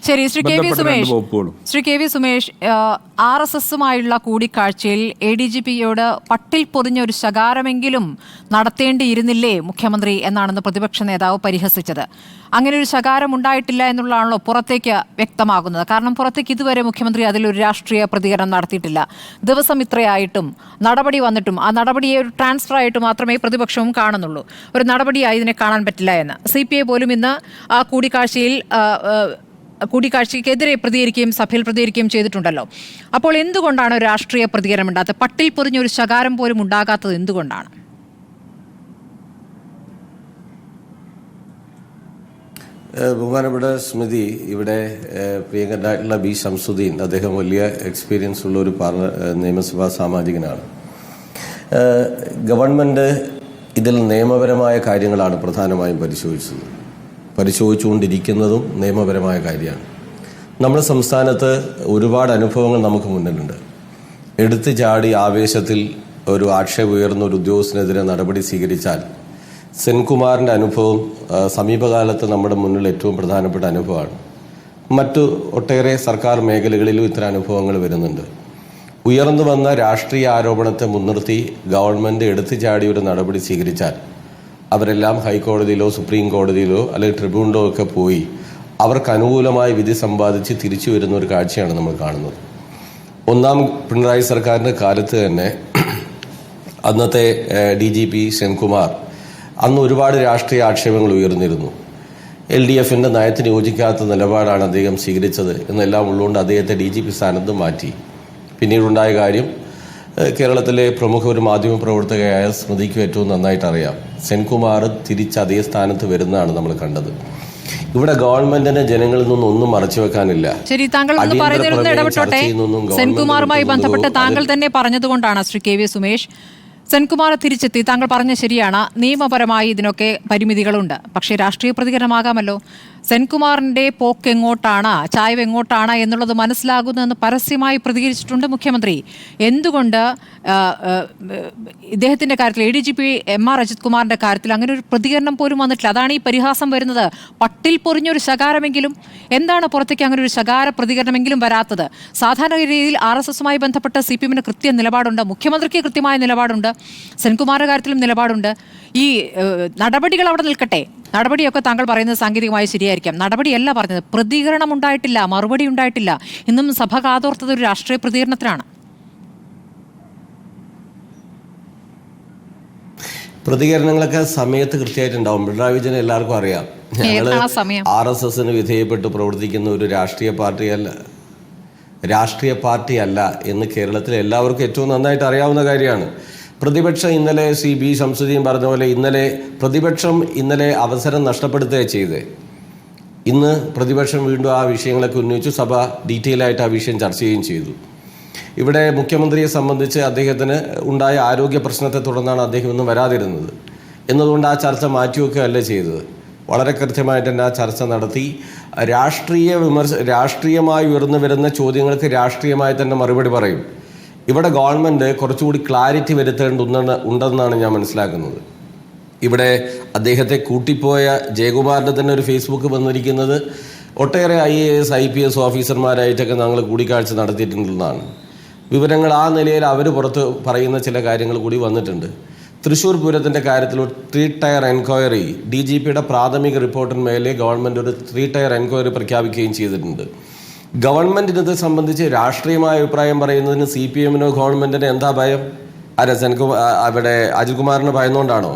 ശരി, Shri K V Sumesh, RSSുമായുള്ള കൂടിക്കാഴ്ചയിൽ ADGPയോട് പട്ടിൽ പൊതിഞ്ഞ ഒരു ശകാരമെങ്കിലും നടത്തേണ്ടിയിരുന്നില്ലേ മുഖ്യമന്ത്രി എന്നാണെന്ന് പ്രതിപക്ഷ നേതാവ് പരിഹസിച്ചത്. അങ്ങനെ ഒരു ശകാരം ഉണ്ടായിട്ടില്ല എന്നുള്ളതാണല്ലോ പുറത്തേക്ക് വ്യക്തമാകുന്നത്. കാരണം പുറത്തേക്ക് ഇതുവരെ മുഖ്യമന്ത്രി അതിലൊരു രാഷ്ട്രീയ പ്രതികരണം നടത്തിയിട്ടില്ല. ദിവസം ഇത്രയായിട്ടും നടപടി വന്നിട്ടും ആ നടപടിയെ ഒരു ട്രാൻസ്ഫർ ആയിട്ട് മാത്രമേ പ്രതിപക്ഷവും കാണുന്നുള്ളൂ. ഒരു നടപടിയായി ഇതിനെ കാണാൻ പറ്റില്ല എന്ന് CPI പോലും ഇന്ന് ആ കൂടിക്കാഴ്ചയ്ക്കെതിരെ പ്രതികരിക്കുകയും സഭയിൽ പ്രതികരിക്കുകയും ചെയ്തിട്ടുണ്ടല്ലോ. അപ്പോൾ എന്തുകൊണ്ടാണ് ഒരു രാഷ്ട്രീയ പ്രതികരണം ഉണ്ടാകാത്തത്? പട്ടിൽ പൊതിഞ്ഞൊരു ശകാരം പോലും ഉണ്ടാകാത്തത് എന്തുകൊണ്ടാണ്? ബഹുമാനപ്പെട്ട സ്മൃതി, ഇവിടെ പ്രിയങ്കരനായിട്ടുള്ള B. ശംസുദ്ദീൻ, അദ്ദേഹം വലിയ എക്സ്പീരിയൻസ് ഉള്ള ഒരു നിയമസഭാ സാമാജികനാണ്. ഗവൺമെൻറ് ഇതിൽ നിയമപരമായ കാര്യങ്ങളാണ് പ്രധാനമായും പരിശോധിച്ചുകൊണ്ടിരിക്കുന്നതും നിയമപരമായ കാര്യമാണ്. നമ്മുടെ സംസ്ഥാനത്ത് ഒരുപാട് അനുഭവങ്ങൾ നമുക്ക് മുന്നിലുണ്ട്. എടുത്തു ചാടി ആവേശത്തിൽ ഒരു ആക്ഷേപം ഉയർന്ന ഒരു ഉദ്യോഗസ്ഥനെതിരെ നടപടി സ്വീകരിച്ചാൽ സെൻകുമാറിൻ്റെ അനുഭവം സമീപകാലത്ത് നമ്മുടെ മുന്നിൽ ഏറ്റവും പ്രധാനപ്പെട്ട അനുഭവമാണ്. മറ്റു ഒട്ടേറെ സർക്കാർ മേഖലകളിലും ഇത്തരം അനുഭവങ്ങൾ വരുന്നുണ്ട്. ഉയർന്നു വന്ന രാഷ്ട്രീയ ആരോപണത്തെ മുൻനിർത്തി ഗവൺമെൻറ് എടുത്തു ചാടി ഒരു നടപടി സ്വീകരിച്ചാൽ അവരെല്ലാം ഹൈക്കോടതിയിലോ സുപ്രീം കോടതിയിലോ അല്ലെങ്കിൽ ട്രിബ്യൂണലോ ഒക്കെ പോയി അവർക്ക് അനുകൂലമായ വിധി സമ്പാദിച്ച് തിരിച്ചു വരുന്ന ഒരു കാഴ്ചയാണ് നമ്മൾ കാണുന്നത്. ഒന്നാം പിണറായി സർക്കാരിൻ്റെ കാലത്ത് തന്നെ അന്നത്തെ DGP സെൻകുമാർ അന്ന് ഒരുപാട് രാഷ്ട്രീയ ആക്ഷേപങ്ങൾ ഉയർന്നിരുന്നു. LDFൻ്റെ നയത്തിന് യോജിക്കാത്ത നിലപാടാണ് അദ്ദേഹം സ്വീകരിച്ചത് എന്നെല്ലാം ഉള്ളതുകൊണ്ട് അദ്ദേഹത്തെ DGP സ്ഥാനത്ത് മാറ്റി. പിന്നീടുണ്ടായ കാര്യം, കേരളത്തിലെ പ്രമുഖ ഒരു മാധ്യമപ്രവർത്തകയായ സ്മൃതിക്ക് ഏറ്റവും നന്നായിട്ട് അറിയാം, സെൻകുമാർ തിരിച്ച് അതേ സ്ഥാനത്ത് വരുന്നതാണ് നമ്മൾ കണ്ടത്. ഇവിടെ ഗവൺമെന്റിന് ജനങ്ങളിൽ നിന്നും ഒന്നും മറച്ചു വെക്കാനില്ല. ശരി, താങ്കൾ ഇടപെട്ടോട്ടെ. സെൻകുമാറുമായി ബന്ധപ്പെട്ട് താങ്കൾ തന്നെ പറഞ്ഞതുകൊണ്ടാണ് ശ്രീ കെ വി സുമേഷ്, സെൻകുമാർ തിരിച്ചെത്തി. താങ്കൾ പറഞ്ഞ ശരിയാണ്, നിയമപരമായി ഇതിനൊക്കെ പരിമിതികളുണ്ട്. പക്ഷേ രാഷ്ട്രീയ പ്രതികരണമാകാമല്ലോ. സെൻകുമാറിന്റെ പോക്ക് എങ്ങോട്ടാണ്, ചായ്വ് എങ്ങോട്ടാണ് എന്നുള്ളത് മനസ്സിലാകുന്നതെന്ന് പരസ്യമായി പ്രതികരിച്ചിട്ടുണ്ട് മുഖ്യമന്ത്രി. എന്തുകൊണ്ട് ഇദ്ദേഹത്തിന്റെ കാര്യത്തിൽ, ADGP MR അജിത് കുമാറിന്റെ കാര്യത്തിൽ അങ്ങനെ ഒരു പ്രതികരണം പോലും വന്നിട്ടില്ല? അതാണ് ഈ പരിഹാസം വരുന്നത്. പട്ടിൽ പൊറിഞ്ഞൊരു ശകാരമെങ്കിലും, എന്താണ് പുറത്തേക്ക് അങ്ങനെ ഒരു ശകാര പ്രതികരണമെങ്കിലും വരാത്തത്? സാധാരണ രീതിയിൽ RSSുമായി ബന്ധപ്പെട്ട CPMന് കൃത്യ നിലപാടുണ്ട്, മുഖ്യമന്ത്രിക്ക് കൃത്യമായ നിലപാടുണ്ട്, സെൻകുമാറിന്റെ കാര്യത്തിലും നിലപാടുണ്ട്. ഈ നടപടികൾ അവിടെ നിൽക്കട്ടെ. നടപടിയൊക്കെ താങ്കൾ പറയുന്നത് സാങ്കേതികമായി ശരിയായിരിക്കാം. നടപടിയല്ല പറഞ്ഞത്, പ്രതികരണം ഉണ്ടായിട്ടില്ല, മറുപടി ഉണ്ടായിട്ടില്ല. ഇന്നും സഭ കാതോർത്തത് ഒരു രാഷ്ട്രീയ പ്രതികരണത്തിനാണ്. പ്രതികരണങ്ങളൊക്കെ സമയത്ത് കൃത്യമായിട്ടുണ്ടാവും. പിണറായി വിജയൻ എല്ലാവർക്കും അറിയാം, ഞങ്ങൾ RSSന് വിധേയപ്പെട്ട് പ്രവർത്തിക്കുന്ന ഒരു രാഷ്ട്രീയ പാർട്ടിയല്ല എന്ന് കേരളത്തിലെ എല്ലാവർക്കും ഏറ്റവും നന്നായിട്ട് അറിയാവുന്ന കാര്യമാണ്. പ്രതിപക്ഷം ഇന്നലെ B. ശംസുദ്ദീൻ പറഞ്ഞ പോലെ പ്രതിപക്ഷം ഇന്നലെ അവസരം നഷ്ടപ്പെടുത്തുകയാണ് ചെയ്തത്. ഇന്ന് പ്രതിപക്ഷം വീണ്ടും ആ വിഷയങ്ങളൊക്കെ ഉന്നയിച്ചു. സഭ ഡീറ്റെയിൽ ആയിട്ട് ആ വിഷയം ചർച്ച ചെയ്യുകയും ചെയ്തു. ഇവിടെ മുഖ്യമന്ത്രിയെ സംബന്ധിച്ച് അദ്ദേഹത്തിന് ഉണ്ടായ ആരോഗ്യ പ്രശ്നത്തെ തുടർന്നാണ് അദ്ദേഹം ഇന്ന് വരാതിരുന്നത് എന്നതുകൊണ്ട് ആ ചർച്ച മാറ്റിവെക്കുകയല്ല ചെയ്തത്. വളരെ കൃത്യമായിട്ട് തന്നെ ആ ചർച്ച നടത്തി. രാഷ്ട്രീയമായി ഉയർന്നു വരുന്ന ചോദ്യങ്ങൾക്ക് രാഷ്ട്രീയമായി തന്നെ മറുപടി പറയും. ഇവിടെ ഗവൺമെൻറ് കുറച്ചുകൂടി ക്ലാരിറ്റി വരുത്തേണ്ടതുണ്ടെന്നാണ് ഞാൻ മനസ്സിലാക്കുന്നത്. ഇവിടെ അദ്ദേഹത്തെ കൂട്ടിപ്പോയ ജയകുമാറിൻ്റെ തന്നെ ഒരു ഫേസ്ബുക്ക് വന്നിരിക്കുന്നത് ഒട്ടേറെ IAS IPS ഓഫീസർമാരായിട്ടൊക്കെ ഞങ്ങൾ കൂടിക്കാഴ്ച നടത്തിയിട്ടുണ്ടെന്നാണ് വിവരങ്ങൾ. ആ നിലയിൽ അവർ പുറത്ത് പറയുന്ന ചില കാര്യങ്ങൾ കൂടി വന്നിട്ടുണ്ട്. തൃശ്ശൂർ പൂരത്തിൻ്റെ കാര്യത്തിൽ ഒരു 3 ടയർ എൻക്വയറി, DGPയുടെ പ്രാഥമിക റിപ്പോർട്ടിന് മേലെ ഗവൺമെൻറ് ഒരു 3 ടയർ എൻക്വയറി പ്രഖ്യാപിക്കുകയും ചെയ്തിട്ടുണ്ട്. ഗവൺമെൻറ്റിന് ഇത് സംബന്ധിച്ച് രാഷ്ട്രീയമായ അഭിപ്രായം പറയുന്നതിന് CPMനോ ഗവൺമെൻറ്റിന് എന്താ ഭയം? അവിടെ അജിത് കുമാറിന് ഭയന്നുകൊണ്ടാണോ?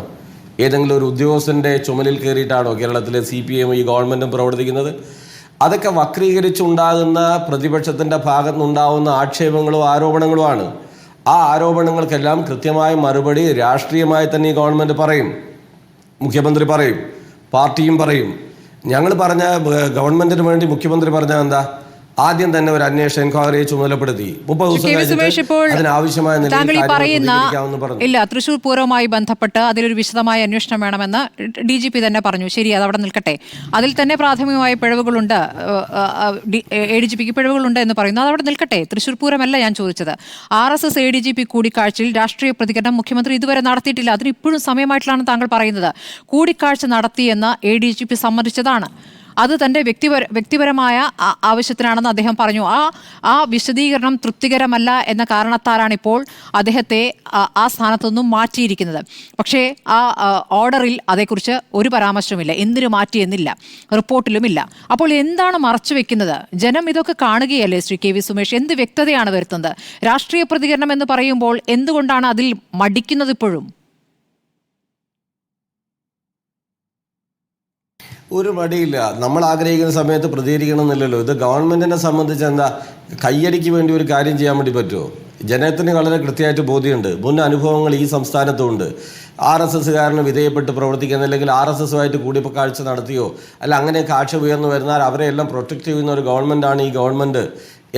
ഏതെങ്കിലും ഒരു ഉദ്യോഗസ്ഥൻ്റെ ചുമലിൽ കയറിയിട്ടാണോ കേരളത്തിലെ CPM ഈ ഗവൺമെൻറ്റും പ്രവർത്തിക്കുന്നത്? അതൊക്കെ വക്രീകരിച്ചുണ്ടാകുന്ന പ്രതിപക്ഷത്തിൻ്റെ ഭാഗത്തുനിന്നുണ്ടാകുന്ന ആക്ഷേപങ്ങളും ആരോപണങ്ങളുമാണ്. ആ ആരോപണങ്ങൾക്കെല്ലാം കൃത്യമായ മറുപടി രാഷ്ട്രീയമായി തന്നെ ഈ ഗവൺമെൻറ് പറയും, മുഖ്യമന്ത്രി പറയും, പാർട്ടിയും പറയും. ഞങ്ങൾ പറഞ്ഞ ഗവൺമെൻറ്റിന് വേണ്ടി മുഖ്യമന്ത്രി പറഞ്ഞാൽ എന്താ? ആദ്യം തന്നെ ഒരു അന്വേഷണ എൻക്വയറിയെ ചുമതലപ്പെടുത്തി 30 ദിവസം അതിനാവശ്യമായ ഇല്ല. തൃശ്ശൂർ പൂരവുമായി ബന്ധപ്പെട്ട് അതിലൊരു വിശദമായ അന്വേഷണം വേണമെന്ന് DGP തന്നെ പറഞ്ഞു. ശരി, അതവിടെ നിൽക്കട്ടെ. അതിൽ തന്നെ പ്രാഥമികമായ പിഴവുകളുണ്ട്, ADGPക്ക് പിഴവുകളുണ്ട് എന്ന് പറയുന്നു. അതവിടെ നിൽക്കട്ടെ. തൃശ്ശൂർ പൂരമല്ല ഞാൻ ചോദിച്ചത്. RSS ADGP കൂടിക്കാഴ്ചയിൽ രാഷ്ട്രീയ പ്രതികരണം മുഖ്യമന്ത്രി ഇതുവരെ നടത്തിയിട്ടില്ല. അതിന് ഇപ്പോഴും സമയമായിട്ടാണ് താങ്കൾ പറയുന്നത്. കൂടിക്കാഴ്ച നടത്തിയെന്ന് ADGP സമ്മതിച്ചതാണ്. അത് തൻ്റെ വ്യക്തിപരമായ ആവശ്യത്തിനാണെന്ന് അദ്ദേഹം പറഞ്ഞു. ആ വിശദീകരണം തൃപ്തികരമല്ല എന്ന കാരണത്താലാണ് ഇപ്പോൾ അദ്ദേഹത്തെ ആ സ്ഥാനത്തുനിന്നും മാറ്റിയിരിക്കുന്നത്. പക്ഷേ ആ ഓർഡറിൽ അതേക്കുറിച്ച് ഒരു പരാമർശവുമില്ല. എന്തിനു മാറ്റിയെന്നില്ല, റിപ്പോർട്ടിലുമില്ല. അപ്പോൾ എന്താണ് മറച്ചുവെക്കുന്നത്? ജനം ഇതൊക്കെ കാണുകയല്ലേ ശ്രീ കെ വി സുമേഷ്? എന്ത് വ്യക്തതയാണ് വരുത്തുന്നത്? രാഷ്ട്രീയ പ്രതികരണം എന്ന് പറയുമ്പോൾ എന്തുകൊണ്ടാണ് അതിൽ മടിക്കുന്നത് ഇപ്പോഴും? ഒരു മടിയില്ല. നമ്മൾ ആഗ്രഹിക്കുന്ന സമയത്ത് പ്രതികരിക്കണം എന്നില്ലല്ലോ. ഇത് ഗവൺമെന്റിനെ സംബന്ധിച്ച് എന്താ കയ്യടിക്ക് വേണ്ടി ഒരു കാര്യം ചെയ്യാൻ വേണ്ടി പറ്റുമോ? ജനത്തിന് വളരെ കൃത്യമായിട്ട് ബോധ്യമുണ്ട്. മുൻ അനുഭവങ്ങൾ ഈ സംസ്ഥാനത്തുണ്ട്. RSSകാരന് വിധേയപ്പെട്ട് പ്രവർത്തിക്കുന്ന, അല്ലെങ്കിൽ RSSുമായിട്ട് കൂടിക്കാഴ്ച നടത്തിയോ അല്ല അങ്ങനെയൊക്കെ ആക്ഷേപം ഉയർന്നു വരുന്നാൽ അവരെ എല്ലാം പ്രൊട്ടക്ട് ചെയ്യുന്ന ഒരു ഗവൺമെന്റാണ് ഈ ഗവൺമെന്റ്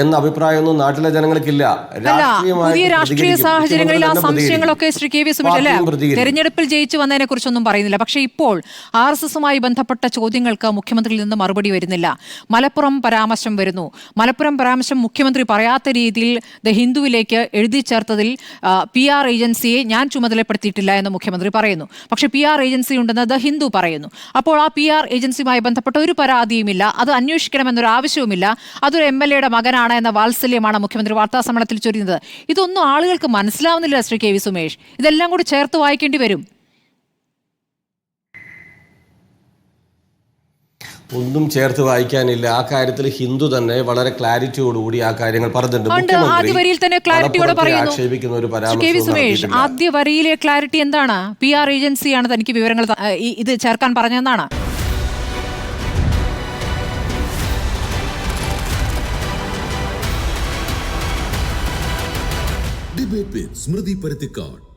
എന്ന അഭിപ്രായമൊന്നും നാട്ടിലെ ജനങ്ങൾക്കില്ല. പുതിയ രാഷ്ട്രീയ സാഹചര്യങ്ങളിൽ ആ സംശയങ്ങളൊക്കെ ശ്രീ കെ വി സുമേഷ് അല്ലേ തെരഞ്ഞെടുപ്പിൽ ജയിച്ചു വന്നതിനെ കുറിച്ചൊന്നും പറയുന്നില്ല. പക്ഷേ ഇപ്പോൾ RSSുമായി ബന്ധപ്പെട്ട ചോദ്യങ്ങൾക്ക് മുഖ്യമന്ത്രിയിൽ നിന്ന് മറുപടി വരുന്നില്ല. മലപ്പുറം പരാമർശം വരുന്നു. മലപ്പുറം പരാമർശം മുഖ്യമന്ത്രി പറയാത്ത രീതിയിൽ ദ ഹിന്ദുവിലേക്ക് എഴുതി ചേർത്തതിൽ PR ഏജൻസിയെ ഞാൻ ചുമതലപ്പെടുത്തിയിട്ടില്ല എന്ന് മുഖ്യമന്ത്രി പറയുന്നു. പക്ഷേ PR ഏജൻസി ഉണ്ടെന്ന് ദ ഹിന്ദു പറയുന്നു. അപ്പോൾ ആ PR ഏജൻസിയുമായി ബന്ധപ്പെട്ട ഒരു പരാതിയുമില്ല, അത് അന്വേഷിക്കണമെന്നൊരു ആവശ്യവുമില്ല. അതൊരു MLAയുടെ മകനാണ് എന്ന വാത്സല്യമാണ് മുഖ്യമന്ത്രി വാർത്താ സമ്മേളനത്തിൽ ചൊരിയുന്നത്. ഇതൊന്നും ആളുകൾക്ക് മനസ്സിലാവുന്നില്ല ശ്രീ കെ വി സുമേഷ്. ഇതെല്ലാം കൂടി ചേർത്ത് വായിക്കേണ്ടി വരും. ഒന്നും ചേർത്ത് വായിക്കാനില്ല. ആ കാര്യത്തിൽ ഹിന്ദു തന്നെ വളരെ ക്ലാരിറ്റിയോടുകൂടി ആ കാര്യങ്ങൾ പറഞ്ഞിട്ടുണ്ട്. ആദ്യ വരിയിൽ തന്നെ ക്ലാരിറ്റിയോടെ പറയുന്നു. കെ വി സുമേഷ്, ആദ്യ വരിയിലെ ക്ലാരിറ്റി എന്താണ്? PR ഏജൻസിയാണ് തനിക്ക് വിവരങ്ങൾ ഇത് ചേർക്കാൻ പറഞ്ഞതെന്നാണ്. Debate with Smriti Parathikkad.